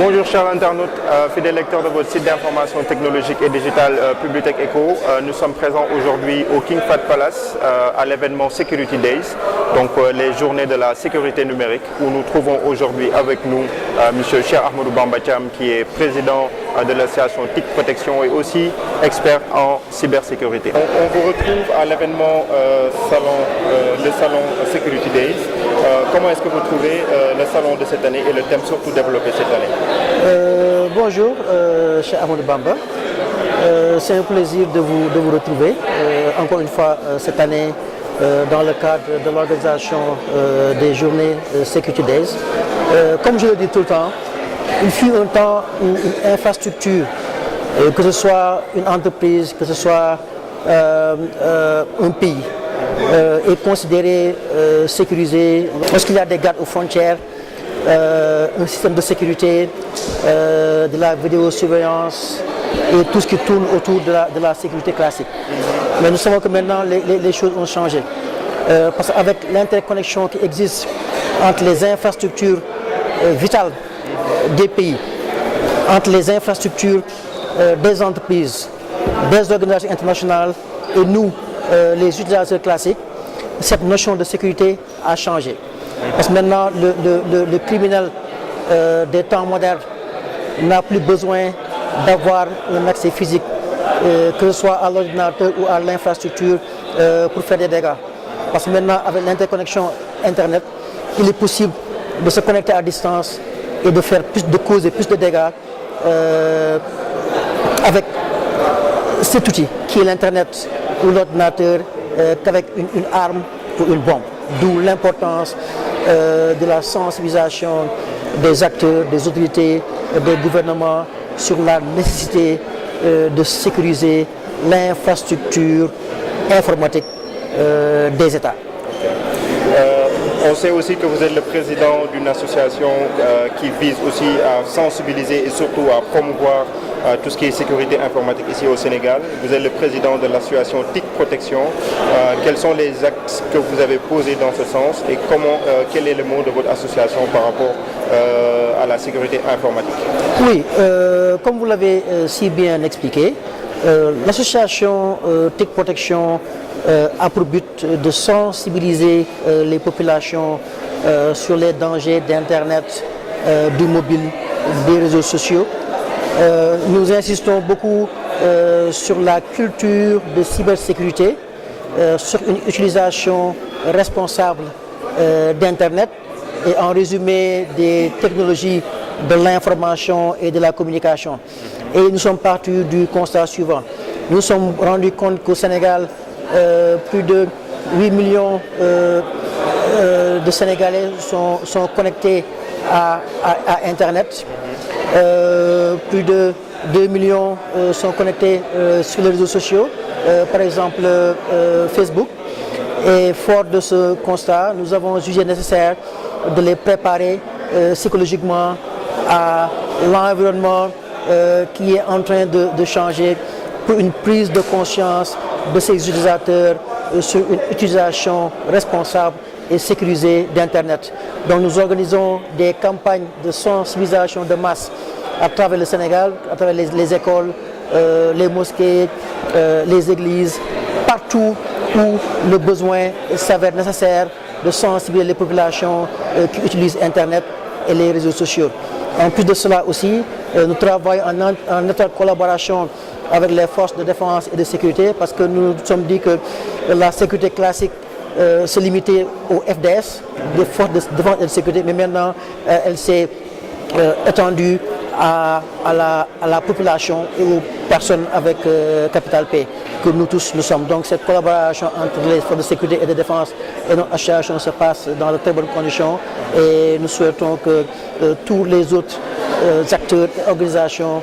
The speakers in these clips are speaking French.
Bonjour chers internautes, fidèles lecteurs de votre site d'information technologique et digitale Publitech Eco. Nous sommes présents aujourd'hui au King Fahd Palace à l'événement Security Days, donc les journées de la sécurité numérique, où nous trouvons aujourd'hui avec nous M. Cheikh Ahmadou Bamba Thiam, qui est président de l'association TIC Protection et aussi expert en cybersécurité. On vous retrouve à l'événement le salon Security Days. Comment est-ce que vous trouvez le salon de cette année et le thème surtout développé cette année? Bonjour, Cheikh Ahmadou Bamba. C'est un plaisir de vous retrouver encore une fois cette année dans le cadre de l'organisation des journées Security Days. Comme je le dis tout le temps, il fut un temps où une infrastructure, que ce soit une entreprise, que ce soit un pays, est considéré sécurisé lorsqu'il y a des gardes aux frontières, un système de sécurité, de la vidéosurveillance et tout ce qui tourne autour de la sécurité classique. Mais nous savons que maintenant les choses ont changé. Parce qu'avec l'interconnexion qui existe entre les infrastructures vitales des pays, entre les infrastructures des entreprises, des organisations internationales et nous, les utilisateurs classiques, cette notion de sécurité a changé. Parce que maintenant, le criminel des temps modernes n'a plus besoin d'avoir un accès physique, que ce soit à l'ordinateur ou à l'infrastructure, pour faire des dégâts. Parce que maintenant, avec l'interconnexion Internet, il est possible de se connecter à distance et de causer plus de dégâts avec cet outil qui est l'Internet ou l'ordinateur qu'avec une arme ou une bombe. D'où l'importance de la sensibilisation des acteurs, des autorités, des gouvernements sur la nécessité de sécuriser l'infrastructure informatique des États. On sait aussi que vous êtes le président d'une association qui vise aussi à sensibiliser et surtout à promouvoir tout ce qui est sécurité informatique ici au Sénégal. Vous êtes le président de l'association TIC Protection. Quels sont les actes que vous avez posés dans ce sens et quel est le mot de votre association par rapport à la sécurité informatique? Oui, comme vous l'avez si bien expliqué, l'association TIC Protection a pour but de sensibiliser les populations sur les dangers d'Internet, du mobile, des réseaux sociaux. Nous insistons beaucoup sur la culture de cybersécurité, sur une utilisation responsable d'Internet et en résumé des technologies de l'information et de la communication. Et nous sommes partis du constat suivant. Nous nous sommes rendus compte qu'au Sénégal, plus de 8 millions de Sénégalais sont connectés à Internet. Plus de 2 millions sont connectés sur les réseaux sociaux, par exemple Facebook. Et fort de ce constat, nous avons jugé nécessaire de les préparer psychologiquement à l'environnement qui est en train de changer pour une prise de conscience de ces utilisateurs sur une utilisation responsable et sécurisée d'Internet. Donc nous organisons des campagnes de sensibilisation de masse à travers le Sénégal, à travers les écoles, les mosquées, les églises, partout où le besoin s'avère nécessaire de sensibiliser les populations qui utilisent Internet et les réseaux sociaux. En plus de cela aussi, nous travaillons en étroite collaboration avec les forces de défense et de sécurité parce que nous nous sommes dit que la sécurité classique se limitait aux FDS, des forces de défense et de sécurité, mais maintenant elle s'est étendue à la population et aux personnes avec capital P, que nous tous nous sommes. Donc cette collaboration entre les forces de sécurité et de défense et notre association se passe dans de très bonnes conditions et nous souhaitons que tous les autres acteurs et organisations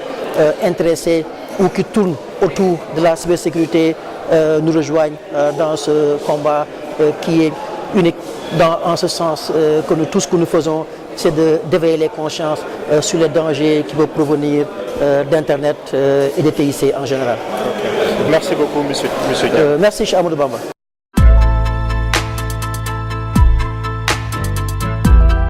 intéressés ou qui tournent autour de la cybersécurité nous rejoignent dans ce combat qui est unique en ce sens que tout ce que nous faisons, c'est d'éveiller les consciences sur les dangers qui peuvent provenir d'Internet et des TIC en général. Okay. Merci beaucoup, monsieur Thiam. Merci, Cheikh Ahmadou Bamba.